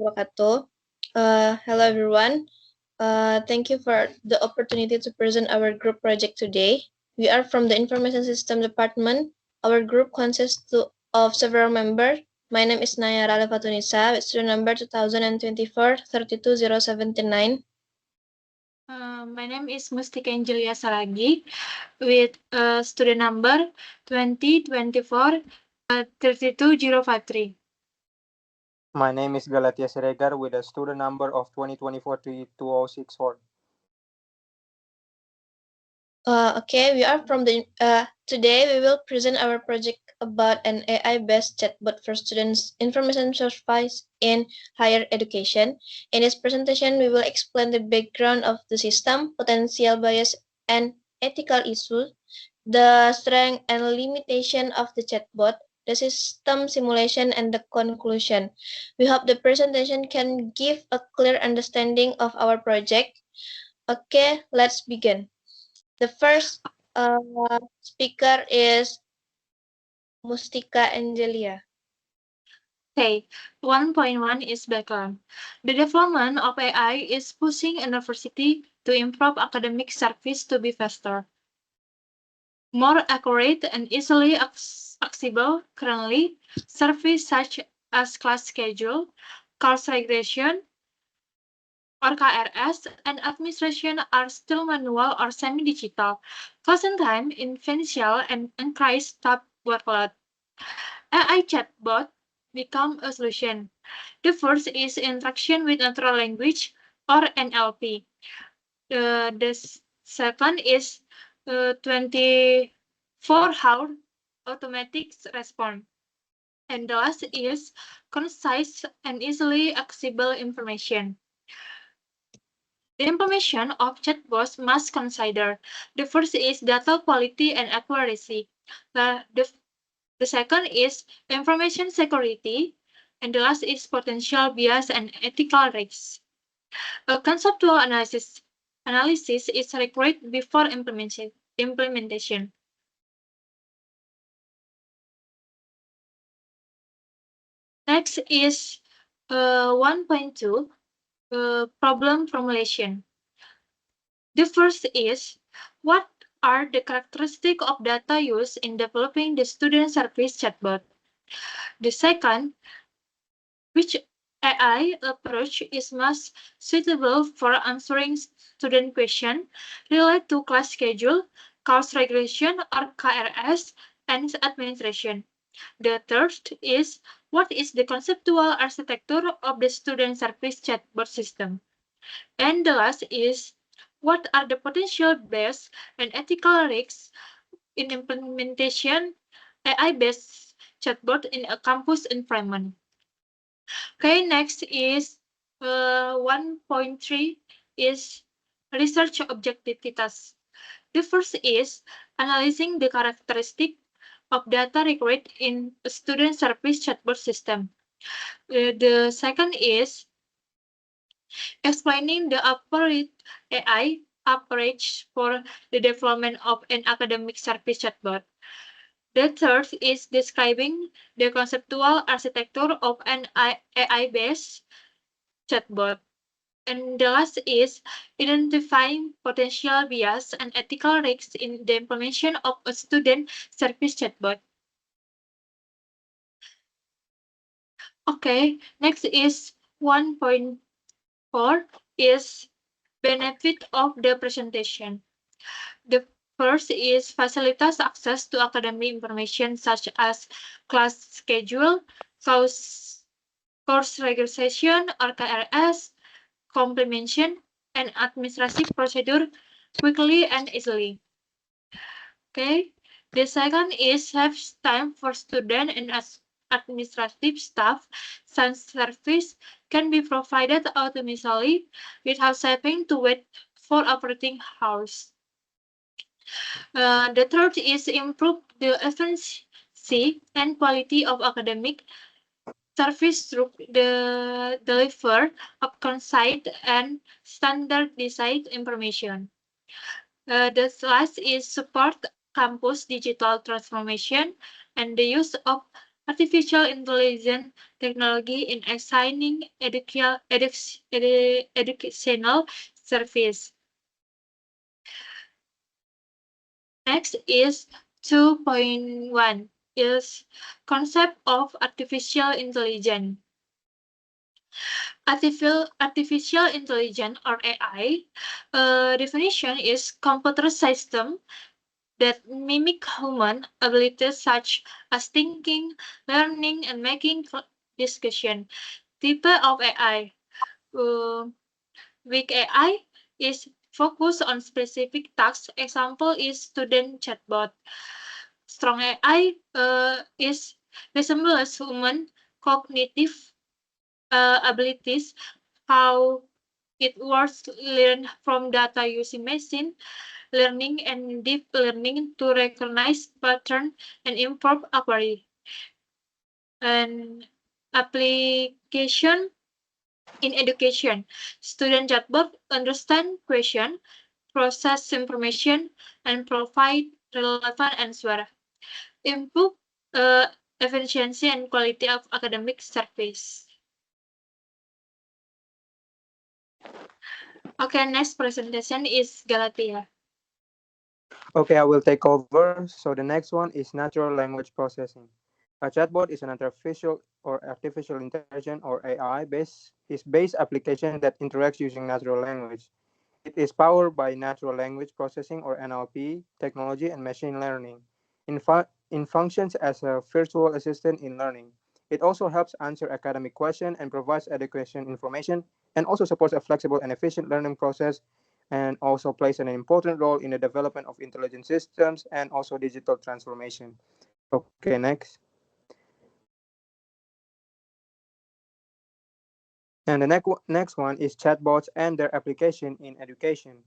wabarakatuh. Hello everyone. Thank you for the opportunity to present our group project today. We are from the Information System Department. Our group consists of several members. My name is Naya Rale Fatunisa, with student number 2024-32079. My name is Mustika Angelia Saragi with student number 2024-32053. My name is Galatia Siregar with a student number of 2024-2064. We are from the. Today we will present our project about an AI-based chatbot for students' information service in higher education. In this presentation, we will explain the background of the system, potential bias and ethical issues, the strength and limitation of the chatbot, the system simulation, and the conclusion. We hope the presentation can give a clear understanding of our project. Okay, let's begin. The first speaker is Mustika Angelia. Okay, 1.1 is background. The development of AI is pushing university to improve academic service to be faster, more accurate, and easily accessible. Currently, services such as class schedule, course regression, or KRS, and administration are still manual or semi-digital, causing time, financial, and increased staff workload. AI chatbot become a solution. The first is interaction with natural language or NLP. The second is 24-hour automatic response. And the last is concise and easily accessible information. The implementation of chatbots must consider. The first is data quality and accuracy. The second is information security. And the last is potential bias and ethical risks. A conceptual analysis is required before implementation. Next is 1.2. Problem formulation. The first is, what are the characteristics of data used in developing the student service chatbot? The second, which AI approach is most suitable for answering student questions related to class schedule, course regulation, or KRS, and administration? The third is, what is the conceptual architecture of the student service chatbot system? And the last is, what are the potential bias and ethical risks in implementation AI-based chatbot in a campus environment? Okay, next is 1.3 is research objectivitas. The first is analyzing the characteristic of data required in a student service chatbot system. The second is explaining the appropriate AI approach for the development of an academic service chatbot. The third is describing the conceptual architecture of an AI-based chatbot. And the last is identifying potential bias and ethical risks in the implementation of a student service chatbot. Okay, next is 1.4 is benefit of the presentation. The first is facilitate access to academic information such as class schedule, course registration or KRS, complementation, and administrative procedure quickly and easily. Okay. The second is have time for student and administrative staff. Some service can be provided automatically without having to wait for operating hours. The third is improve the efficiency and quality of academic service through the delivery of concise and standardized information. The last is support campus digital transformation and the use of artificial intelligence technology in assigning educational service. Next is 2.1 is concept of artificial intelligence. Artificial intelligence or AI definition is computer system that mimic human abilities such as thinking, learning, and making decisions. Type of AI. Weak AI is focused on specific tasks. Example is student chatbot. Strong AI is resembles human cognitive abilities, how it works, learn from data using machine learning and deep learning to recognize pattern and improve accuracy. And application in education, student chatbot understand question, process information, and provide relevant answer. Improve uh, efficiency and quality of academic service. Okay, next presentation is Galatia. Okay, I will take over. So the next one is natural language processing. A chatbot is an artificial intelligence or AI based application that interacts using natural language. It is powered by natural language processing or NLP technology and machine learning. In functions as a virtual assistant in learning. It also helps answer academic questions and provides education information and also supports a flexible and efficient learning process and also plays an important role in the development of intelligent systems and also digital transformation. Okay, next. And the next one is chatbots and their application in education.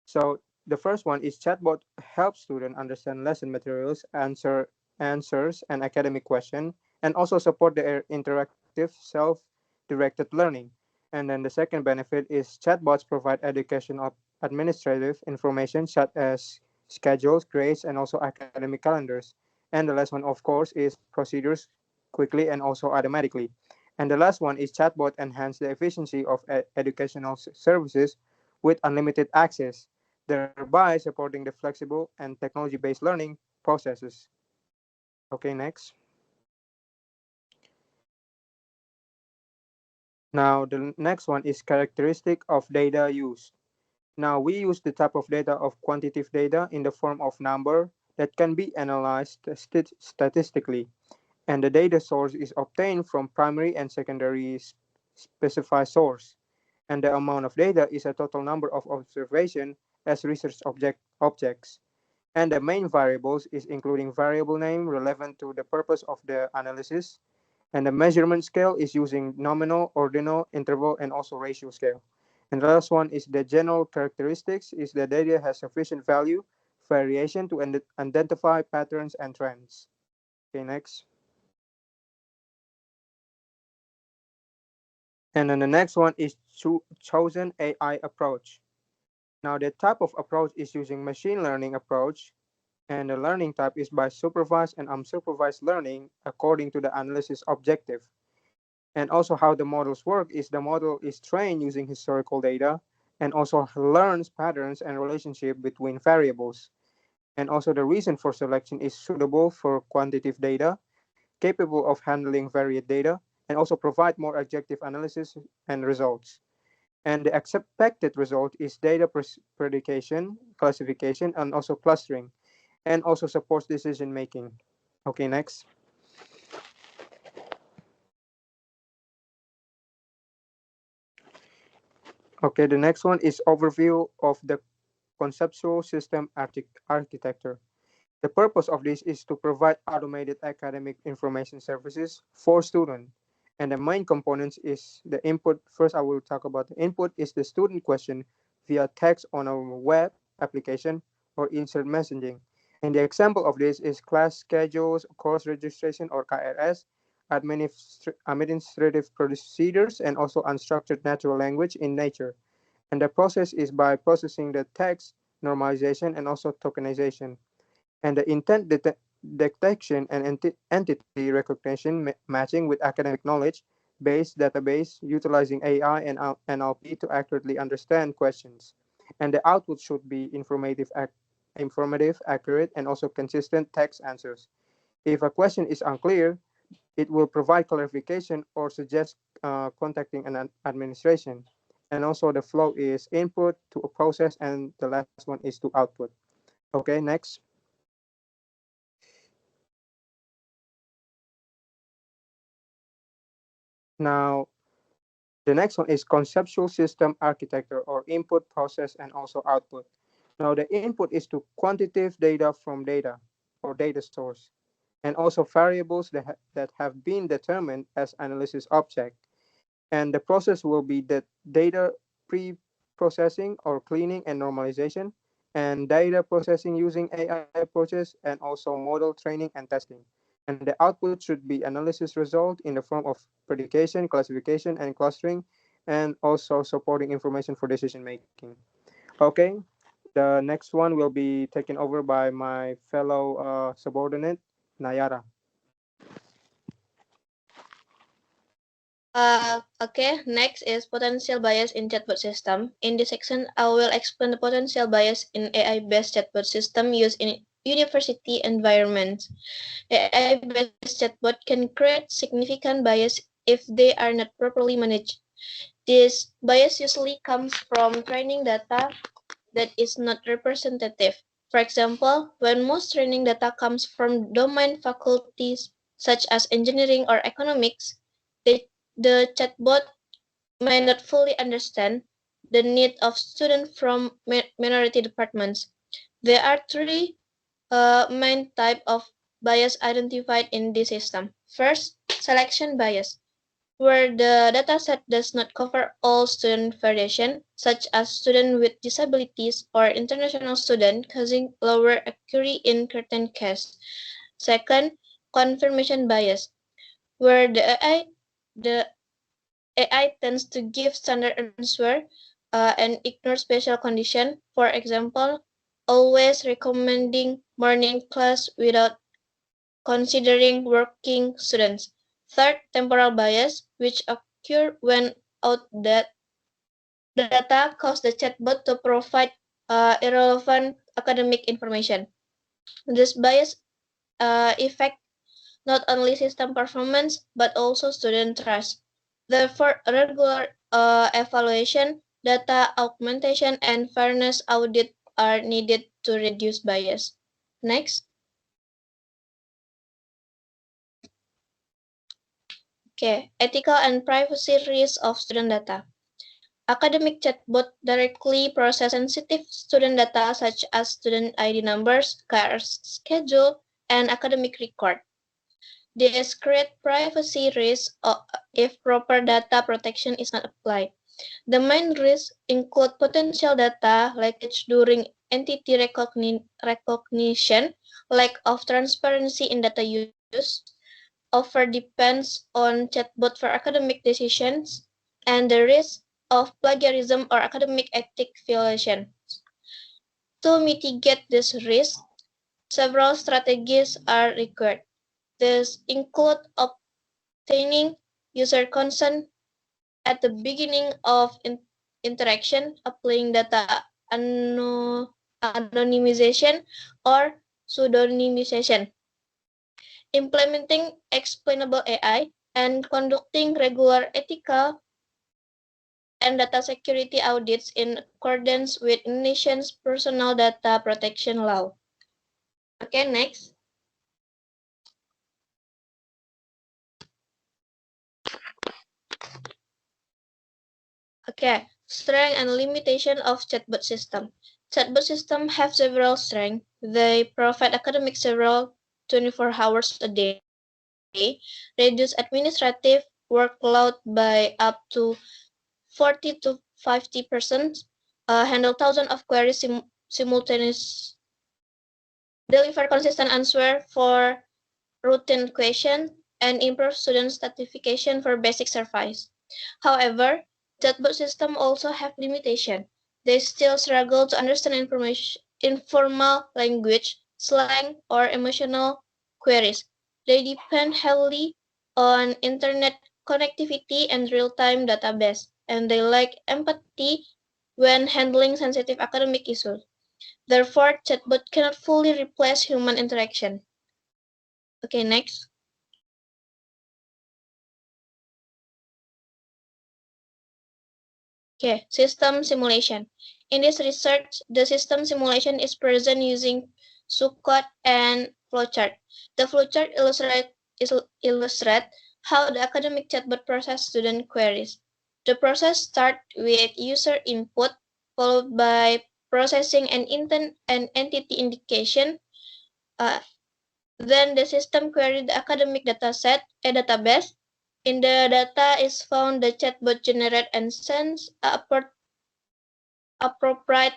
So the first one is chatbot helps students understand lesson materials, answers and academic questions, and also support their interactive self-directed learning. And then the second benefit is chatbots provide educational administrative information such as schedules, grades, and also academic calendars. And the last one, of course, is procedures quickly and also automatically. And the last one is chatbot enhance the efficiency of educational services with unlimited access, thereby supporting the flexible and technology-based learning processes. Okay, next. Now, the next one is characteristic of data used. Now, we use the type of data of quantitative data in the form of number that can be analyzed statistically. And the data source is obtained from primary and secondary specified source. And the amount of data is a total number of observation as research objects. And the main variables is including variable name relevant to the purpose of the analysis. And the measurement scale is using nominal, ordinal, interval, and also ratio scale. And the last one is the general characteristics is the data has sufficient value, variation to identify patterns and trends. Okay, next. And then the next one is chosen AI approach. Now the type of approach is using machine learning approach, and the learning type is by supervised and unsupervised learning according to the analysis objective. And also how the models work is the model is trained using historical data and also learns patterns and relationship between variables. And also the reason for selection is suitable for quantitative data, capable of handling varied data, and also provide more objective analysis and results. And the expected result is data predication, classification, and also clustering, and also supports decision making. Okay, next. Okay, the next one is overview of the conceptual system architecture. The purpose of this is to provide automated academic information services for students. And the main components is the input. First, I will talk about the input is the student question via text on a web application or insert messaging. And the example of this is class schedules, course registration or KRS, administrative procedures, and also unstructured natural language in nature. And the process is by processing the text, normalization, and also tokenization. And the intent detection and entity recognition matching with academic knowledge-based database utilizing AI and NLP to accurately understand questions. And the output should be informative, accurate, and also consistent text answers. If a question is unclear, it will provide clarification or suggest contacting an administration. And also the flow is input to a process, and the last one is to output. Okay, next. Now, the next one is conceptual system architecture or input, process, and also output. Now, the input is to quantitative data from data or data source, and also variables that have been determined as analysis object. And the process will be the data pre-processing or cleaning and normalization, and data processing using AI approaches, and also model training and testing. And the output should be analysis result in the form of predication, classification, and clustering, and also supporting information for decision making. Okay, the next one will be taken over by my fellow subordinate, Nayara. Okay, next is potential bias in chatbot system. In this section, I will explain the potential bias in AI-based chatbot system used in university environments. AI-based chatbot can create significant bias if they are not properly managed. This bias usually comes from training data that is not representative. For example, when most training data comes from domain faculties such as engineering or economics, the chatbot may not fully understand the need of students from minority departments. There are three main types of bias identified in this system. First, selection bias, where the dataset does not cover all student variation, such as students with disabilities or international students, causing lower accuracy in certain cases. Second, confirmation bias, where the AI tends to give standard answer and ignore special condition. For example, always recommending morning class without considering working students. Third, temporal bias, which occur when outdated data cause the chatbot to provide irrelevant academic information. This bias affects not only system performance but also student trust. Therefore, regular evaluation, data augmentation, and fairness audit are needed to reduce bias. Next. Okay, ethical and privacy risks of student data. Academic chatbot directly process sensitive student data such as student ID numbers, course schedule, and academic record. This creates privacy risks if proper data protection is not applied. The main risks include potential data leakage during entity recognition, lack of transparency in data use, over depends on chatbot for academic decisions, and the risk of plagiarism or academic ethics violation. To mitigate this risk, several strategies are required. These include obtaining user consent at the beginning of interaction, applying data anonymization or pseudonymization, implementing explainable AI, and conducting regular ethical and data security audits in accordance with nation's personal data protection law. Okay, next. Okay, strength and limitation of chatbot system. Chatbot system have several strengths. They provide academic several 24 hours a day, reduce administrative workload by up to 40 to 50%, handle thousands of queries simultaneously, deliver consistent answer for routine questions, and improve student certification for basic surveys. However, chatbot systems also have limitations. They still struggle to understand informal language, slang, or emotional queries. They depend heavily on internet connectivity and real-time database, and they lack empathy when handling sensitive academic issues. Therefore, chatbot cannot fully replace human interaction. Okay, next. Okay, system simulation. In this research, the system simulation is present using SUCOD and flowchart. The flowchart illustrate how the academic chatbot process student queries. The process starts with user input, followed by processing an intent and entity indication. Then the system queries the academic dataset, a database. In the data is found the chatbot generate and sends appropriate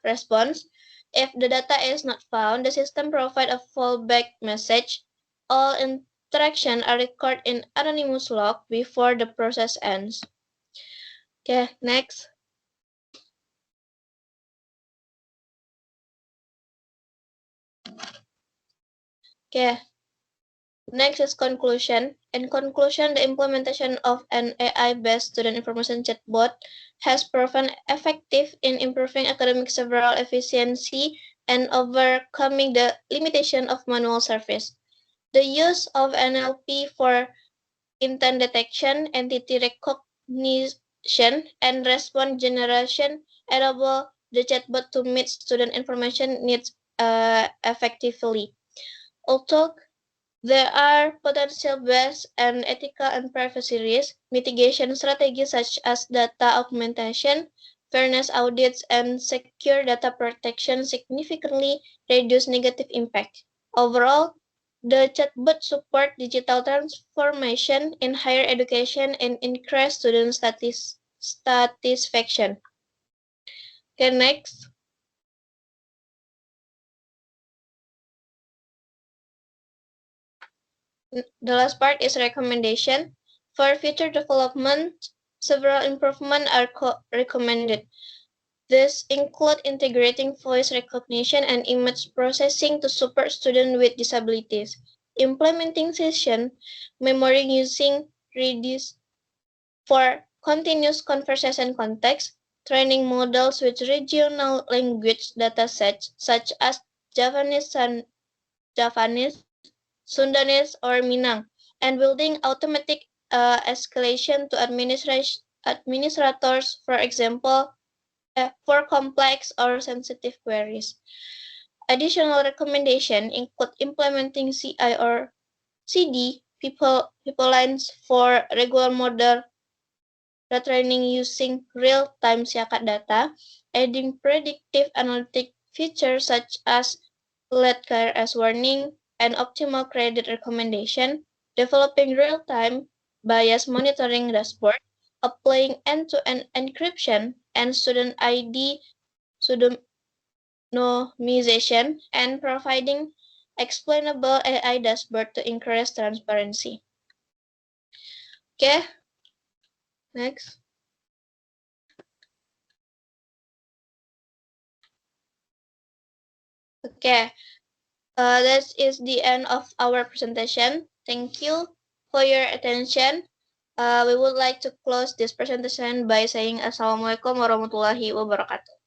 response. If the data is not found, the system provides a fallback message. All interactions are recorded in anonymous log before the process ends. Okay, next. Okay, next is conclusion. In conclusion, the implementation of an AI-based student information chatbot has proven effective in improving academic several efficiency and overcoming the limitation of manual service. The use of NLP for intent detection, entity recognition, and response generation enable the chatbot to meet student information needs effectively. Although there are potential bias and ethical and privacy risks, mitigation strategies such as data augmentation, fairness audits, and secure data protection significantly reduce negative impact. Overall, the chatbot support digital transformation in higher education and increase student satisfaction. Okay, next. The last part is recommendation. For future development, several improvements are recommended. This include integrating voice recognition and image processing to support students with disabilities, implementing session memory using Redis for continuous conversation context, training models with regional language datasets such as Javanese, Sundanese, or Minang, and building automatic escalation to administrators, for example, for complex or sensitive queries. Additional recommendations include implementing CI or CD pipelines for regular model retraining using real-time Siakat data, adding predictive analytic features such as late KRS warning and optimal credit recommendation, developing real-time bias monitoring dashboard, applying end-to-end encryption and student ID pseudonymization, and providing explainable AI dashboard to increase transparency. Okay, next. Okay, that is the end of our presentation. Thank you for your attention. We would like to close this presentation by saying Assalamualaikum warahmatullahi wabarakatuh.